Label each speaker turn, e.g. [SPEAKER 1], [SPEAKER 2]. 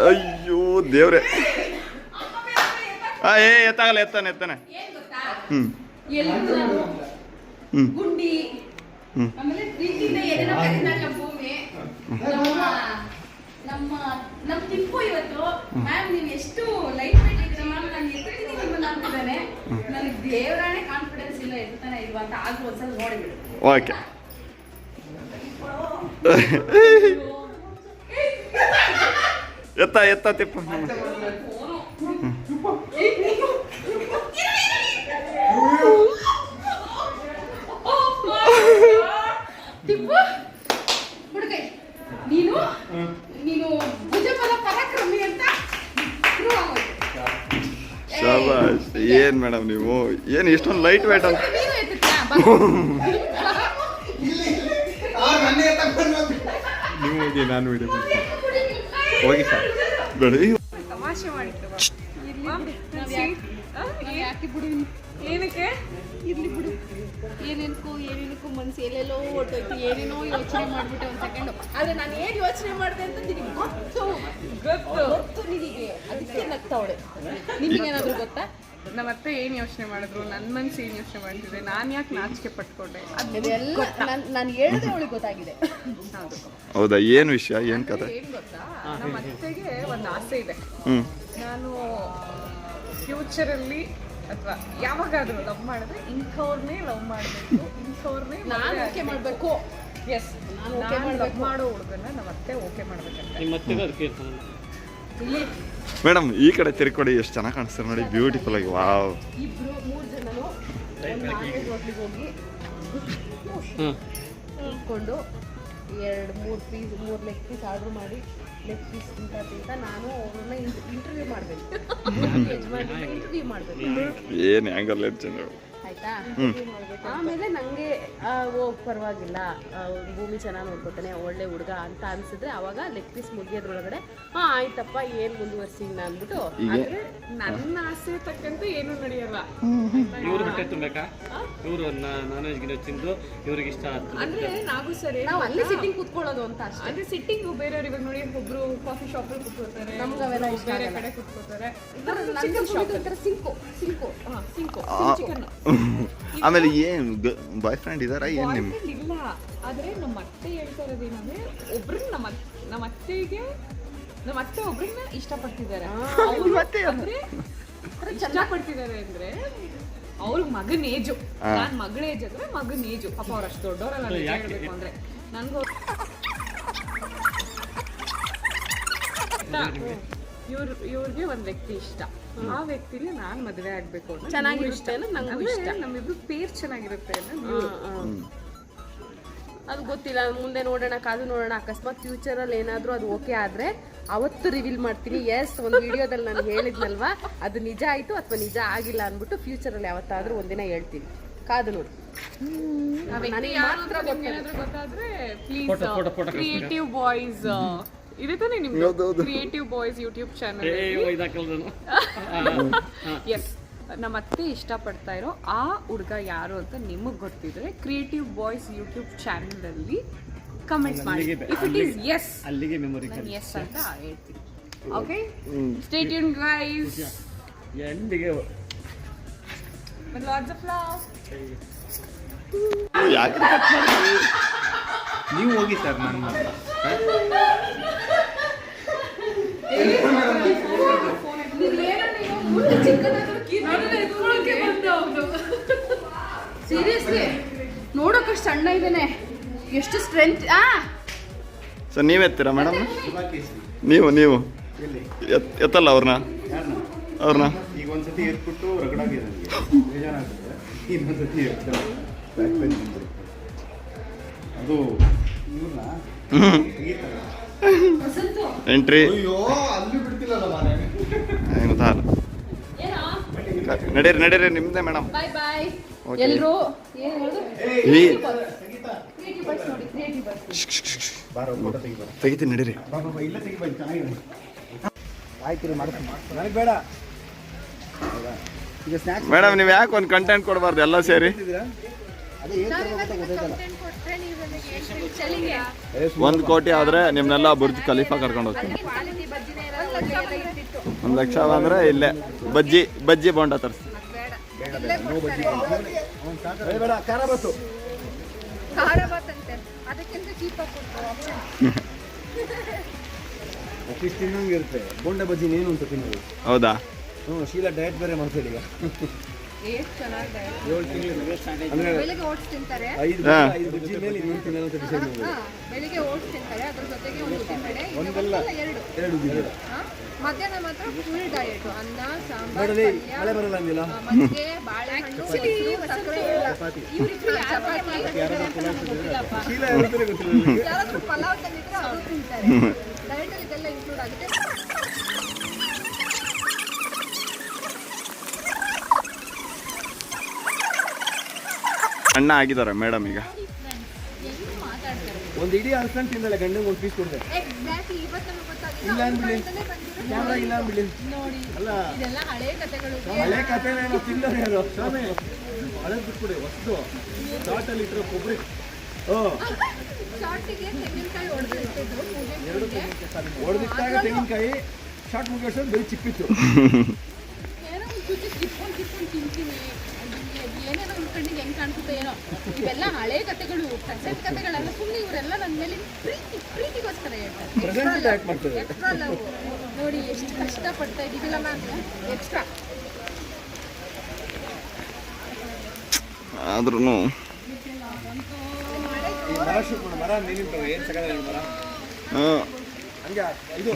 [SPEAKER 1] ಅಯ್ಯೋ ದೇವ್ರೆ. ಎತ್ತಾಗಲ್ಲ, ಎತ್ತಾನೆ.
[SPEAKER 2] ಗುಂಡಿ ಆಮೇಲೆ ಪ್ರೀತಿಯಿಂದ ಏನೇನೋ ಕರೀತಾರಲ್ಲ ಭೂಮಿ. ನಮ್ಮ ಟಿಪ್ಪು ಇವತ್ತು ಮ್ಯಾಮ್ ನೀವು ಎಷ್ಟು ಲೈಟ್ ವೇಟ್ ಇದ್ದೀರಾ ಮ್ಯಾಮ್, ನಾನು ಎತ್ತೀನಿ ನಿಮ್ಮನ್ನ ಅಂತಿದ್ದಾನೆ. ನನಗೆ ದೇವರಾಣೆ ಕಾನ್ಫಿಡೆನ್ಸ್ ಇಲ್ಲ ಎತ್ತಾನೆ ಇಲ್ವಾ ಅಂತ. ಆದ್ರೂ ಒಂದ್ಸಲ ನೋಡಿಬಿಡು.
[SPEAKER 1] ಓಕೆ. ಎತ್ತ ತಿಪ್ಪ.
[SPEAKER 2] ಟಿಪ್ಪು ಹುಡುಗೈ, ನೀನು ಭುಜಬಲ ಪರಾಕ್ರಮಿ ಅಂತ
[SPEAKER 1] ಶಾಬಾಷ್. ಏನ್ ಮೇಡಮ್ ನೀವು ಏನ್ ಇಷ್ಟೊಂದು ಲೈಟ್ ವೇಟ್ ಅಂತ. ನೀವು ಹೋಗಿ, ನಾನು ವಿಡಿಯೋ ಹೋಗಿ ಸರ್ ಬೇಡ.
[SPEAKER 3] ತಮಾಷೆ ಮಾಡಿತ್ತು. ಯಾಕೆ ಬಿಡು, ಏನಕ್ಕೆ ಇರ್ಲಿ ಬಿಡು. ಏನೇನಕ್ಕೂ ಮನಸ್ಸು ಎಲ್ಲೆಲ್ಲೋ ಹೊಟ್ಟೋಯ್ತು. ಏನೇನೋ ಯೋಚನೆ ಮಾಡ್ಬಿಟ್ಟೆ ಒಂದು ಸೆಕೆಂಡು. ಆದರೆ ನಾನು ಏನು ಯೋಚನೆ ಮಾಡಿದೆ ಅಂತ ನಿನಗೆ ಗೊತ್ತು ನಿನಗೆ. ಅದಕ್ಕೆ ನಗ್ತಾವಳೆ. ನಿಮಗೇನಾದರೂ ಗೊತ್ತಾ? ನಮ್ಮತ್ತೆ ಏನು ಯೋಚನೆ ಮಾಡಿದ್ರು, ನನ್ನ ಮನಸ್ಸು ಏನು ಯೋಚನೆ ಮಾಡ್ತಿದ್ದೆ, ನಾನು ಯಾಕೆ ನಾಚಿಕೆ ಪಟ್ಕೊಂಡೆ, ಅದೆಲ್ಲ ನಾನು ಹೇಳಿದ್ರೆ ಅವಳಿಗೆ ಗೊತ್ತಾಗಿದೆ.
[SPEAKER 1] ಹೌದಾ? ಏನು ವಿಷಯ, ಏನು ಕಥೆ?
[SPEAKER 3] ಏನು ಗೊತ್ತಾ, ನಮ್ಮ ಅತ್ತೆಗೆ ಒಂದು ಆಸೆ ಇದೆ. ನಾನು ಫ್ಯೂಚರಲ್ಲಿ ಅಥವಾ ಯಾವಾಗಾದ್ರೂ ಲವ್ ಮಾಡಿದ್ರೆ ಇಂಥವ್ರನ್ನೇ ಲವ್ ಮಾಡಬೇಕು, ಇಂಥವ್ರನ್ನೇ ನಾನು ಓಕೆ ಮಾಡಬೇಕು. ಎಸ್, ನಾನು ಓಕೆ ಮಾಡೋ ಹುಡುಗನ್ನ ನಮ್ಮ ಅತ್ತೆ ಓಕೆ ಮಾಡ್ಬೇಕಂತ.
[SPEAKER 1] ಮೇಡಮ್ ಈ ಕಡೆ ತಿರ್ಕೊಡಿ, ಎಷ್ಟು ಚೆನ್ನಾಗಿ ಕಾಣಿಸ್ತಾರೆ ನೋಡಿ, ಬ್ಯೂಟಿಫುಲ್ ಆಗಿ. ವಾವ್.
[SPEAKER 2] ಇಬ್ರು 3 ಜನನು ಹೋಟ್ಲಿಗೆ ಹೋಗಿ ಇಟ್ಕೊಂಡು 2-3 ಲೆಗ್ ಪೀಸ್ ಆರ್ಡರ್ ಮಾಡಿ ಲೆಗ್ ಪೀಸ್ ತಿಂತ ನಾನು ಅವ್ರನ್ನ ಇಂಟರ್ವ್ಯೂ ಮಾಡಬೇಕು. ಇಂಟರ್ವ್ಯೂ ಮಾಡಬೇಕು.
[SPEAKER 1] ಏನು ಆ್ಯಂಗಲ್ ಹೆಚ್ಚು
[SPEAKER 2] ಆಯ್ತಾ? ಆಮೇಲೆ ನನಗೆ ಪರವಾಗಿಲ್ಲ, ಭೂಮಿ ಚೆನ್ನಾಗಿ ನೋಡ್ಕೊತಾನೆ, ಒಳ್ಳೆ ಹುಡುಗ ಅಂತ ಅನ್ಸಿದ್ರೆ ಅವಾಗ ಲೆಗ್ ಪೀಸ್ ಮುಗಿಯೋದ್ರೊಳಗಡೆ ಆಯ್ತಪ್ಪ ಏನು ಮುಂದುವರ್ಸಿ ಅಂದ್ಬಿಟ್ಟು. ಆದರೆ ನನ್ನ ಆಸೆ ತಕ್ಕಂತೆ ಏನೂ ನಡೆಯಲ್ಲ.
[SPEAKER 4] ಇವ್ರು ಹೊಟ್ಟೆ ತುಂಬಬೇಕಾ, ಇವರು ನಾನ್ ವೆಜ್ ಗಿಡ ತಿಂದು ಇವ್ರಿಗೆ ಇಷ್ಟ
[SPEAKER 2] ಅಂದ್ರೆ ನಾವು ಸರಿ ನಾವು ಅಲ್ಲಿ ಸಿಟ್ಟಿಂಗ್ ಕೂತ್ಕೊಳ್ಳೋದು ಅಂತ ಅಷ್ಟೇ.
[SPEAKER 3] ಅಂದ್ರೆ ಸಿಟ್ಟಿಂಗು ಬೇರೆಯವ್ರು ಇವಾಗ ನೋಡಿ, ಒಬ್ರು ಕಾಫಿ ಶಾಪ್ ಅಲ್ಲಿ ಕೂತ್ಕೋತಾರೆ,
[SPEAKER 2] ನಮ್ಗೆ ಅವೆಲ್ಲ ಇಷ್ಟ
[SPEAKER 3] ಬೇರೆ ಕಡೆ ಕೂತ್ಕೋತಾರೆ. Sink chicken.
[SPEAKER 1] ಆಮೇಲೆ ಏನು ಬಾಯ್ ಫ್ರೆಂಡ್ ಇದಾರ ಏನು ನಿಮ್ಮ?
[SPEAKER 3] ಇಲ್ಲ, ಆದ್ರೆ ನಮ್ಮ ಅತ್ತೆ ಹೇಳ್ತಾ ಇರೋದೇನಂದ್ರೆ, ಒಬ್ರನ್ನ ನಮ್ಮ ಅತ್ತೆ ಒಬ್ರನ್ನ ಇಷ್ಟಪಡ್ತಿದ್ದಾರೆ. ಅಂದ್ರೆ ಇಷ್ಟಪಡ್ತಿದ್ದಾರೆ ಅಂದ್ರೆ ಅವ್ರಿಗೆ ಮಗನ ಏಜು, ನಾನ್ ಮಗಳ ಏಜ್ ಅಂದ್ರೆ ಮಗನ ಏಜು. ಪಾಪ ಅವ್ರು ಅಷ್ಟು ದೊಡ್ಡವರಲ್ಲ ಹೇಳ್ಬೇಕು ಅಂದ್ರೆ. ನನ್ಗೂ ಇವ್ರಿಗೆ ಒಂದ್ ವ್ಯಕ್ತಿ ಇಷ್ಟ, ಆ ವ್ಯಕ್ತಿಲಿ ನಾನ್ ಮದುವೆ ಆಗ್ಬೇಕು ಅನ್ನೋ
[SPEAKER 2] ಚೆನ್ನಾಗಿರುತ್ತೆ. ನಂಗೂ ಇಷ್ಟ.
[SPEAKER 3] ನಮ್ಮಿಬ್ರು ಪೇರ್ ಚೆನ್ನಾಗಿರುತ್ತೆ ಅನ್ನೋ.
[SPEAKER 2] ಅದು ಗೊತ್ತಿಲ್ಲ, ಮುಂದೆ ನೋಡೋಣ, ಕಾದು ನೋಡೋಣ. ಅಕಸ್ಮಾತ್ ಫ್ಯೂಚರಲ್ಲಿ ಏನಾದರೂ ಅದು ಓಕೆ ಆದರೆ ಅವತ್ತು ರಿವೀಲ್ ಮಾಡ್ತೀನಿ. ಎಸ್, ಒಂದು ವಿಡಿಯೋದಲ್ಲಿ ನಾನು ಹೇಳಿದ್ನಲ್ವಾ, ಅದು ನಿಜ ಆಯಿತು ಅಥವಾ ನಿಜ ಆಗಿಲ್ಲ ಅಂದ್ಬಿಟ್ಟು ಫ್ಯೂಚರಲ್ಲಿ ಯಾವತ್ತಾದರೂ ಒಂದಿನ ಹೇಳ್ತೀನಿ. ಕಾದು ನೋಡಿ.
[SPEAKER 3] ಏನಾದ್ರೂ ಗೊತ್ತಾದ್ರೆ ಪ್ಲೀಸ್ ಕ್ರಿಯೇಟಿವ್ ಬಾಯ್ಸ್ ಇದೆ ತಾನೇ ನಿಮ್ದು creative boys YouTube channel. Yes, ನಮ್ಮ ಅತ್ತೆ ಇಷ್ಟಪಡ್ತಾ ಇರೋ ಆ ಹುಡುಗ ಯಾರು ಅಂತ ನಿಮಗೆ ಗೊತ್ತಿದ್ರೆ ಕ್ರಿಯೇಟಿವ್ ಬಾಯ್ಸ್ ಯೂಟ್ಯೂಬ್ ಚಾನಲ್ ಅಲ್ಲಿ ಕಮೆಂಟ್ ಮಾಡಿ. ಇಫ್ ಇಟ್ ಈಸ್ ಎಸ್,
[SPEAKER 4] ಅಲ್ಲಿಗೆ ಮೆಮೊರಿ
[SPEAKER 3] ಎಸ್ ಅಂತ ಹೇಳ್ತೀನಿ. Okay, stay tune guys.
[SPEAKER 4] ಎಂದಿಗೆ
[SPEAKER 3] ಲಾಟ್ಸ್ ಆಫ್ ಲವ್.
[SPEAKER 4] ನೀವು ಹೋಗಿ ಸರ್, ನಾನು
[SPEAKER 2] ಸೀರಿಯಸ್ಲಿ ನೋಡೋಕಷ್ಟು ಸಣ್ಣ ಇದ್ದಾನೆ, ಎಷ್ಟು ಸ್ಟ್ರೆಂತ್.
[SPEAKER 1] ಸರ್ ನೀವು ಎತ್ತೀರಾ ಮೇಡಮ್? ನೀವು ಎತ್ತಲ್ಲ ಅವ್ರನ್ನ
[SPEAKER 4] ಈಗ ಒಂದ್ಸತಿ ಎತ್ಬಿಟ್ಟು ರಗಡಾಗಿ ಬೇಜಾರಾಗ್ತದೆ. ಇನ್ನೊಂದ್ಸತಿ ಅದು
[SPEAKER 1] ಎಂಟ್ರಿ ನಡೀರಿ ನಿಮ್ದೇ ಮೇಡಮ್.
[SPEAKER 2] ಬಾಯ್ ಬಾಯ್ ಎಲ್ಲರೂ.
[SPEAKER 1] ತೆಗಿತೀನಿ ನಡೀರಿ. ಮೇಡಮ್ ನೀವು ಯಾಕೆ ಒಂದು ಕಂಟೆಂಟ್ ಕೊಡಬಾರ್ದು ಎಲ್ಲ ಸೇರಿ?
[SPEAKER 3] ಕೊಟ್ರೆ ನೀವು ನನಗೆ ಚಳಿಗೆ
[SPEAKER 1] 1 ಕೋಟಿ ಆದರೆ ನಿಮ್ಮನ್ನೆಲ್ಲ ಬುರ್ಜ್ ಖಲೀಫಾ ಕರ್ಕೊಂಡು ಹೋಗ್ತೀನಿ.
[SPEAKER 3] ಕ್ವಾಲಿಟಿ ಬಜ್ಜಿನೇ ಇರೋಲ್ಲ ಇರ್ತಿತ್ತು.
[SPEAKER 1] 1 ಲಕ್ಷ ಬಂದರೆ ಇಲ್ಲೇ ಬಜ್ಜಿ ಬೋಂಡ ತರಿಸಿ.
[SPEAKER 3] ಬೇಡ ಇಲ್ಲೇ ಕೊಡ್ತಾರೆ. ಖಾರ ಬಾತ್ ಅಂತೆ ಅದಕ್ಕಿಂತ ಚೀಪಾಗಿ ಕೊಡ್ತಾರೆ ಆಪ್ಷನ್.
[SPEAKER 5] ಆಫೀಸ್ ತಿನ್ನಂಗೆ ಇರುತ್ತೆ. ಬೋಂಡ ಬಜ್ಜಿ ಏನು ಅಂತ ತಿನ್ನೋದು.
[SPEAKER 1] ಹೌದಾ?
[SPEAKER 5] ಶೀಲಾ ಡಯಟ್ ಬೇರೆ ಮಾಡ್ತಾರೆ ಈಗ.
[SPEAKER 3] ಎಷ್ಟು ಚೆನ್ನಾಗಿದೆ.
[SPEAKER 5] 7 ತಿಂಗಳು ಅಂದರೆ
[SPEAKER 3] ಬೆಳಿಗ್ಗೆ ಓಟ್ಸ್ ತಿಂತಾರೆ.
[SPEAKER 5] 5 ಬಜ್ಜಿ ಮೇಲೆ ಇನ್ನೊಂದು ತಿನ್ನೋ ಅಂತ ಡಿಸೈಡ್ ಮಾಡಿದ್ರು.
[SPEAKER 3] ಬೆಳಿಗ್ಗೆ ಓಟ್ಸ್ ತಿಂತಾರೆ, ಅದ್ರ ಜೊತೆಗೆ ಒಂದು ಉದ್ದಿನಬೇಳೆ,
[SPEAKER 5] ಒಂದಲ್ಲ, ಎರಡು.
[SPEAKER 3] ಮಧ್ಯಾಹ್ನ ಮಾತ್ರ ಫುಲ್ ಡಯಟ್. ಅನ್ನ, ಸಾಂಬಾರ್,
[SPEAKER 5] ನೋಡಲಿ
[SPEAKER 3] ಪಲ್ಯ,
[SPEAKER 5] ಮಳೆ ಬರಲ್ಲ ಅಂದಿಲ್ಲ.
[SPEAKER 3] ಮಜ್ಜಿಗೆ, ಬಾಳೆಹಣ್ಣು, ಸಕ್ಕರೆ ಇಲ್ಲ.
[SPEAKER 5] ಚಪಾತಿ.
[SPEAKER 3] ಗೊತ್ತಿಲ್ಲಪ್ಪ.
[SPEAKER 5] ಶೀಲಾ ಯಾರಂತಾನೆ ಗೊತ್ತಿಲ್ಲ ನನಗೆ.
[SPEAKER 3] ಯಾರಾದ್ರೂ ಪಲಾವ್ ತಂದಿದ್ರೆ ಅದು ತಿಂತಾರೆ. ಡಯಟ್ ಅಲ್ಲಿ ಇದೆಲ್ಲ ಇನ್ಕ್ಲೂಡ್ ಆಗುತ್ತೆ.
[SPEAKER 1] ಅಣ್ಣ ಆಗಿದ್ದಾರೆ ಮೇಡಮ್ ಈಗ.
[SPEAKER 3] ಹೆಂಗ್ ಮಾತಾಡ್ತಾರೆ.
[SPEAKER 5] ಒಂದು ಇಡೀ ಅಲ್ಸನ್ ತಿಂದಲ್ಲ, ಗಂಡಂಗೆ ಒಂದು ಪೀಸ್ ಕೊಡ್ದೆ.
[SPEAKER 3] ಎಕ್ಸಾಕ್ಟ್ಲಿ ಇವತ್ತು ನಮ್ಗೆ ಗೊತ್ತಾಗಿಲ್ಲ.
[SPEAKER 5] ಇಲ್ಲ ಅಂದ್ಬಿಡಿ. ಕ್ಯಾಮ್ರಾ ಇಲ್ಲ ಅಂದ್ಬಿಡಿ.
[SPEAKER 3] ನೋಡಿ
[SPEAKER 5] ಅಲ್ಲ
[SPEAKER 3] ಇದೆಲ್ಲ ಹಳೆ ಕಥೆಗಳು.
[SPEAKER 5] ಹಳೆ ಕಥೆನೇನೋ ತಿನ್ನೋರು ಯಾರು ಸ್ವಾಮಿ ಅದನ್ನು ಬಿಟ್ಬಿಡಿ. ವಸ್ತು ಚಾಟಲ್ಲಿ ಇಟ್ಟಿರೋ ಕೊಬ್ಬರಿ
[SPEAKER 3] ಶಾರ್ಟಿಗೆ ತೆಂಗಿನಕಾಯಿ ಹೊಡೆದಿರ್ತಿದ್ರು ಪೂಜೆ.
[SPEAKER 5] ಹೊಡೆದಿಟ್ಟಾಗ ತೆಂಗಿನಕಾಯಿ ಶಾರ್ಟ್ ಮುಗಿಸೋದು ಬರೀ ಚಿಪ್ಪಿತ್ತು.
[SPEAKER 3] ಏನೋ ಒಂದು ಜೊತೆ ಕಿತ್ಕೊಂಡು ತಿಂತೀನಿ. ಏನೇನೋ ಒಂದು ಕಣ್ಣಿಗೆ ಹೆಂಗೆ ಕಾಣಿಸುತ್ತೆ ಏನೋ. ಇವೆಲ್ಲ ಹಳೆ ಕಥೆಗಳು, ಪ್ರೆಸೆಂಟ್ ಕಥೆಗಳೆಲ್ಲ. ಸುಮ್ಮನೆ ಇವರೆಲ್ಲ ನನ್ನ ಮೇಲೆ ಪ್ರೀತಿಗೋಸ್ಕರ
[SPEAKER 5] ಪ್ರೆಸೆಂಟ್
[SPEAKER 3] ಹೇಳ್ತಾರೆ.
[SPEAKER 5] ಯಾಕೆ ಮಾಡ್ತಾರೆ?
[SPEAKER 3] ಎಕ್ಸ್ಟ್ರಾ ಲವ್ ನೋಡಿ ಎಷ್ಟು ಕಷ್ಟಪಡ್ತಾ ಇದ್ದೀವಿಲ್ಲ ಮ್ಯಾಮ್. ಎಕ್ಸ್ಟ್ರಾ
[SPEAKER 1] ಆದ್ರೂ
[SPEAKER 5] ಈ ಮರ ಶೂಟ್ ಮಾಡೋ ಮರ ನೀನಿಂತ ಏನು ಸಗದ ಮರ ಹಂಗೆ ಇದು